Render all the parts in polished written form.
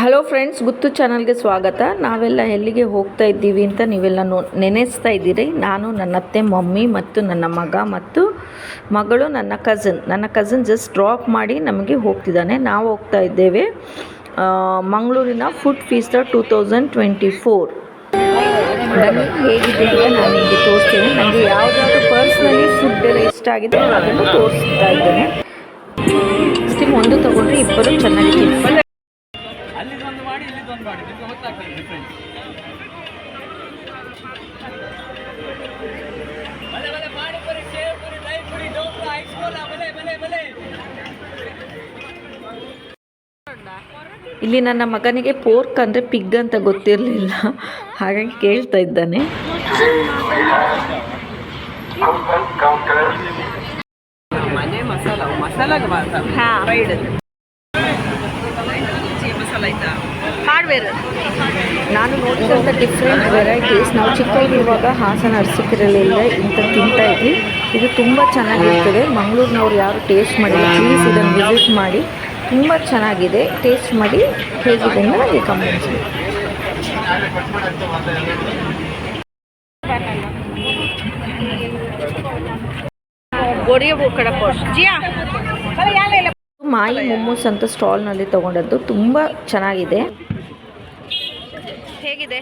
Hello friends, ಗುತ್ತು ಚಾನಲ್ಗೆ ಸ್ವಾಗತ. ನಾವೆಲ್ಲ ಎಲ್ಲಿಗೆ ಹೋಗ್ತಾ ಇದ್ದೀವಿ ಅಂತ ನೀವೆಲ್ಲ ನೆನೆಸ್ತಾ ಇದ್ದೀರಿ. ನಾನು, ನನ್ನ ಅತ್ತೆ, ಮಮ್ಮಿ ಮತ್ತು ನನ್ನ ಮಗ ಮತ್ತು ಮಗಳು, ನನ್ನ ಕಝನ್ ಜಸ್ಟ್ ಡ್ರಾಪ್ ಮಾಡಿ ನಮಗೆ ಹೋಗ್ತಿದ್ದಾನೆ. ನಾವು ಹೋಗ್ತಾ ಇದ್ದೇವೆ ಮಂಗಳೂರಿನ ಫುಡ್ ಫೀಸ್ಟ್ 2024. ಬನ್ನಿ ಹೇಗಿದೆ ಅಂತ ನಾನು ನಿಮಗೆ ತೋರಿಸ್ತೇನೆ. ನನಗೆ ಯಾವುದಾದ್ರು ಪರ್ಸ್ನಲಿ ಫುಡ್ ಎಲ್ಲ ಇಷ್ಟ ಆಗಿದೆ ಅದನ್ನು ತೋರಿಸ್ತಾ ಇದ್ದೇನೆ. ಸ್ಟಿಮ್ ಒಂದು ತೊಗೊಂಡ್ರೆ ಇಬ್ಬರು ಚೆನ್ನಾಗಿ ಇಲ್ಲಿ ನನ್ನ ಮಗನಿಗೆ ಪೋರ್ಕ್ ಅಂದರೆ ಪಿಗ್ ಅಂತ ಗೊತ್ತಿರಲಿಲ್ಲ, ಹಾಗಾಗಿ ಕೇಳ್ತಾ ಇದ್ದಾನೆ. ನಾನು ನೋಡಿದಂಥ ಡಿಫ್ರೆಂಟ್ ವೆರೈಟೀಸ್ ನಾವು ಚಿಕ್ಕವರಿರುವಾಗ ಹಾಸನ ಅರಸೀಕೆರೆಯಲ್ಲೆಲ್ಲ ಇಂಥ ತಿಂತಾ ಇದ್ವಿ. ಇದು ತುಂಬ ಚೆನ್ನಾಗಿರ್ತದೆ. ಮಂಗಳೂರಿನವ್ರು ಯಾರು ಟೇಸ್ಟ್ ಮಾಡಿಲ್ಲ ಪ್ಲೀಸ್ ಇದನ್ನು ವಿಸಿಟ್ ಮಾಡಿ. ತುಂಬ ಚೆನ್ನಾಗಿದೆ, ಟೇಸ್ಟ್ ಮಾಡಿ ಹೇಗಿದೆ ಅಂತ ನನಗೆ ಕಮೆಂಟ್ಸ್ ಮಾಡಿ. ಮಾಯಿ ಮೊಮೋಸ್ ಅಂತ ಸ್ಟಾಲ್ನಲ್ಲಿ ತೊಗೊಂಡದ್ದು ತುಂಬ ಚೆನ್ನಾಗಿದೆ. ಹೇಗಿದೆ?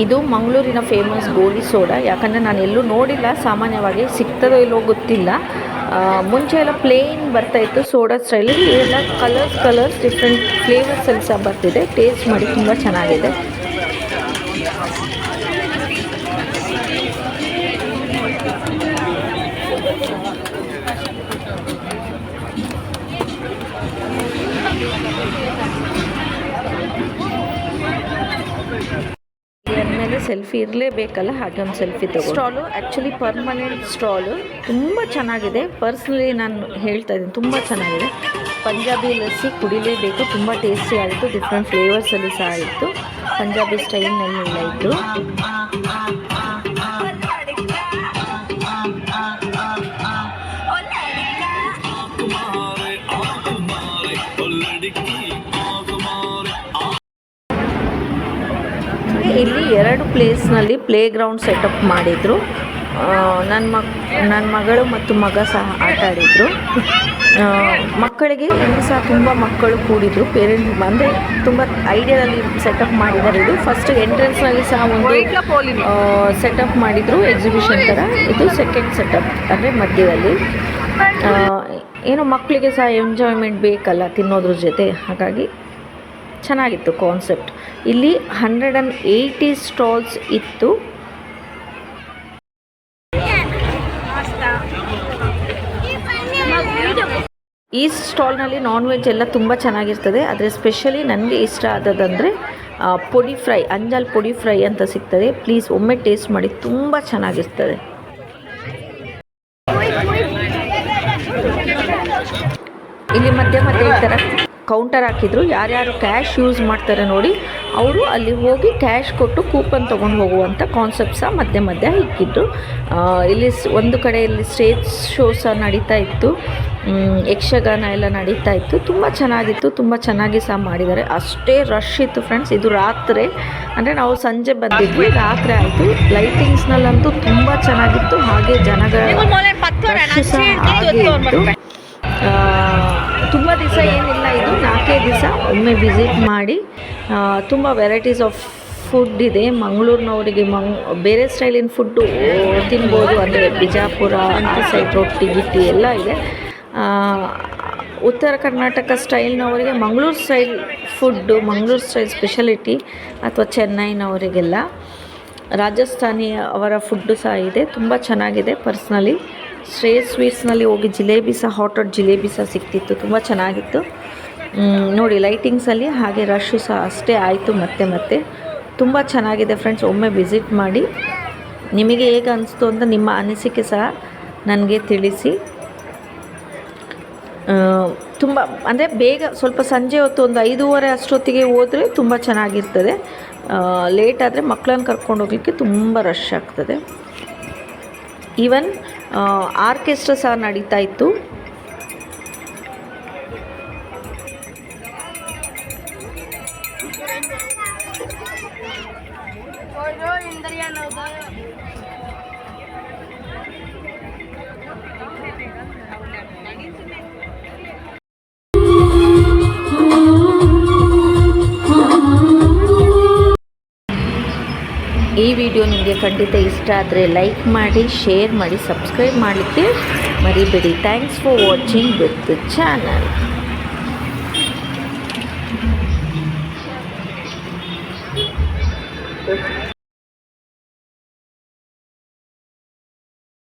ಇದು ಮಂಗಳೂರಿನ ಫೇಮಸ್ ಗೋಲಿ ಸೋಡಾ. ಯಾಕಂದರೆ ನಾನು ಎಲ್ಲೂ ನೋಡಿಲ್ಲ, ಸಾಮಾನ್ಯವಾಗಿ ಸಿಗ್ತದೋ ಇಲ್ಲೋ ಗೊತ್ತಿಲ್ಲ. ಮುಂಚೆ ಎಲ್ಲ ಪ್ಲೇನ್ ಬರ್ತಾಯಿತ್ತು ಸೋಡಾ ಸ್ಟೈಲಲ್ಲಿ. ಎಲ್ಲ ಕಲರ್ಸ್ ಡಿಫ್ರೆಂಟ್ ಫ್ಲೇವರ್ಸಲ್ಲಿ ಸಹ ಬರ್ತಿದೆ. ಟೇಸ್ಟ್ ಮಾಡಿ ತುಂಬ ಚೆನ್ನಾಗಿದೆ. ಮೇಲೆ ಸೆಲ್ಫಿ ಇರಲೇಬೇಕಲ್ಲ, ಹಾಗೆ ಒಂದು ಸೆಲ್ಫಿ ತಗೋ. ಸ್ಟಾಲು ಆ್ಯಕ್ಚುಲಿ ಪರ್ಮನೆಂಟ್ ಸ್ಟಾಲು, ತುಂಬ ಚೆನ್ನಾಗಿದೆ. ಪರ್ಸ್ನಲಿ ನಾನು ಹೇಳ್ತಾ ಇದ್ದೀನಿ, ತುಂಬ ಚೆನ್ನಾಗಿದೆ. ಪಂಜಾಬಿ ಲಸ್ಸಿ ಕುಡಿಲೇಬೇಕು, ತುಂಬ ಟೇಸ್ಟಿ ಆಗಿತ್ತು. ಡಿಫ್ರೆಂಟ್ ಫ್ಲೇವರ್ಸಲ್ಲಿ ಸಹ ಇತ್ತು, ಪಂಜಾಬಿ ಸ್ಟೈಲ್ನಲ್ಲೆಲ್ಲ ಇತ್ತು. ಇಲ್ಲಿ 2 ಪ್ಲೇಸ್ನಲ್ಲಿ ಪ್ಲೇ ಗ್ರೌಂಡ್ ಸೆಟಪ್ ಮಾಡಿದರು. ನನ್ನ ಮಗಳು ಮತ್ತು ಮಗ ಸಹ ಆಟ ಆಡಿದರು. ಮಕ್ಕಳಿಗೆ ಇನ್ನೂ ಸಹ ತುಂಬ ಮಕ್ಕಳು ಕೂಡಿದರು. ಪೇರೆಂಟ್ಸ್ ಅಂದರೆ ತುಂಬ ಐಡಿಯಾದಲ್ಲಿ ಸೆಟಪ್ ಮಾಡಿದ್ದಾರೆ. ಇದು ಫಸ್ಟ್ ಎಂಟ್ರೆನ್ಸ್ನಲ್ಲಿ ಸಹ ಒಂದು ಸೆಟಪ್ ಮಾಡಿದರು, ಎಕ್ಸಿಬಿಷನ್ ಥರ. ಇದು ಸೆಕೆಂಡ್ ಸೆಟಪ್ ಅಂದರೆ ಮಧ್ಯದಲ್ಲಿ. ಏನೋ ಮಕ್ಕಳಿಗೆ ಸಹ ಎಂಜಾಯ್ಮೆಂಟ್ ಬೇಕಲ್ಲ ತಿನ್ನೋದ್ರ ಜೊತೆ, ಹಾಗಾಗಿ ಚೆನ್ನಾಗಿತ್ತು ಕಾನ್ಸೆಪ್ಟ್. ಇಲ್ಲಿ 180 ಸ್ಟಾಲ್ಸ್ ಇತ್ತು. ಈ ಸ್ಟಾಲ್ನಲ್ಲಿ ನಾನ್ ವೆಜ್ ಎಲ್ಲ ತುಂಬ ಚೆನ್ನಾಗಿರ್ತದೆ. ಆದರೆ ಸ್ಪೆಷಲಿ ನನಗೆ ಇಷ್ಟ ಆದದಂದರೆ ಪೊಡಿ ಫ್ರೈ, ಅಂಜಲ್ ಪೊಡಿ ಫ್ರೈ ಅಂತ ಸಿಗ್ತದೆ. ಪ್ಲೀಸ್ ಒಮ್ಮೆ ಟೇಸ್ಟ್ ಮಾಡಿ, ತುಂಬ ಚೆನ್ನಾಗಿರ್ತದೆ. ಇಲ್ಲಿ ಮಧ್ಯೆ ಈ ಥರ ಕೌಂಟರ್ ಹಾಕಿದ್ರು. ಯಾರ್ಯಾರು ಕ್ಯಾಶ್ ಯೂಸ್ ಮಾಡ್ತಾರೆ ನೋಡಿ, ಅವರು ಅಲ್ಲಿ ಹೋಗಿ ಕ್ಯಾಶ್ ಕೊಟ್ಟು ಕೂಪನ್ ತೊಗೊಂಡು ಹೋಗುವಂಥ ಕಾನ್ಸೆಪ್ಟ್ ಸಹ ಮಧ್ಯೆ ಇಕ್ಕಿದ್ರು. ಇಲ್ಲಿ ಒಂದು ಕಡೆಯಲ್ಲಿ ಸ್ಟೇಜ್ ಶೋ ಸಹ ನಡೀತಾ ಇತ್ತು, ಯಕ್ಷಗಾನ ಎಲ್ಲ ನಡೀತಾ ಇತ್ತು. ತುಂಬ ಚೆನ್ನಾಗಿತ್ತು, ತುಂಬ ಚೆನ್ನಾಗಿ ಸಹ ಮಾಡಿದ್ದಾರೆ. ಅಷ್ಟೇ ರಶ್ ಇತ್ತು ಫ್ರೆಂಡ್ಸ್. ಇದು ರಾತ್ರಿ ಅಂದರೆ ನಾವು ಸಂಜೆ ಬಂದಿದ್ವಿ, ರಾತ್ರಿ ಆಯಿತು. ಲೈಟಿಂಗ್ಸ್ನಲ್ಲಂತೂ ತುಂಬ ಚೆನ್ನಾಗಿತ್ತು. ಹಾಗೆ ಜನಗಳ ರಶ್ ಸಹ ಹಾಗೆ ಇತ್ತು. ತುಂಬ ದಿವಸ ಏನಿಲ್ಲ, ಇದು 4 ದಿವಸ. ಒಮ್ಮೆ ವಿಸಿಟ್ ಮಾಡಿ. ತುಂಬ ವೆರೈಟೀಸ್ ಆಫ್ ಫುಡ್ ಇದೆ. ಮಂಗಳೂರಿನವರಿಗೆ ಬೇರೆ ಸ್ಟೈಲಿನ ಫುಡ್ಡು ತಿನ್ಬೋದು. ಅಂದರೆ ಬಿಜಾಪುರ ಆ ಸೈಡ್ ರೊಟ್ಟಿ ಗಿಟ್ಟಿ ಎಲ್ಲ ಇದೆ. ಉತ್ತರ ಕರ್ನಾಟಕ ಸ್ಟೈಲ್ನವರಿಗೆ Mangaluru style food, Mangaluru style speciality, ಅಥವಾ ಚೆನ್ನೈನವರಿಗೆಲ್ಲ ರಾಜಸ್ಥಾನಿ ಅವರ ಫುಡ್ಡು ಸಹ ಇದೆ. ತುಂಬ ಚೆನ್ನಾಗಿದೆ. ಪರ್ಸ್ನಲಿ ಶ್ರೇಯಸ್ ಸ್ವೀಟ್ಸ್ನಲ್ಲಿ ಹೋಗಿ ಜಿಲೇಬಿ ಸಹ, ಹಾಟ್ ಜಿಲೇಬಿ ಸಹ ಸಿಗ್ತಿತ್ತು, ತುಂಬ ಚೆನ್ನಾಗಿತ್ತು. ನೋಡಿ ಲೈಟಿಂಗ್ಸಲ್ಲಿ, ಹಾಗೆ ರಶ್ಶು ಸಹ ಅಷ್ಟೇ ಆಯಿತು. ಮತ್ತೆ ತುಂಬ ಚೆನ್ನಾಗಿದೆ ಫ್ರೆಂಡ್ಸ್. ಒಮ್ಮೆ ವಿಸಿಟ್ ಮಾಡಿ. ನಿಮಗೆ ಹೇಗೆ ಅನಿಸ್ತು ಅಂತ ನಿಮ್ಮ ಅನಿಸಿಕೆ ಸಹ ನನಗೆ ತಿಳಿಸಿ. ತುಂಬ ಅಂದರೆ ಬೇಗ, ಸ್ವಲ್ಪ ಸಂಜೆ ಹೊತ್ತು ಒಂದು 5:30 ಅಷ್ಟೊತ್ತಿಗೆ ಹೋದರೆ ತುಂಬ ಚೆನ್ನಾಗಿರ್ತದೆ. ಲೇಟ್ ಆದರೆ ಮಕ್ಕಳನ್ನು ಕರ್ಕೊಂಡು ಹೋಗಲಿಕ್ಕೆ ತುಂಬ ರಶ್ ಆಗ್ತದೆ. ಈವನ್ ಆರ್ಕೆಸ್ಟ್ರಾ ಸಹ ನಡೀತಾ ಇತ್ತು. ಈ ವಿಡಿಯೋ ನಿಮಗೆ ಖಂಡಿತ ಇಷ್ಟ ಆದರೆ ಲೈಕ್ ಮಾಡಿ, ಶೇರ್ ಮಾಡಿ, ಸಬ್ಸ್ಕ್ರೈಬ್ ಮಾಡಲಿಕ್ಕೆ ಮರಿಬೇಡಿ. Thanks for watching with the channel.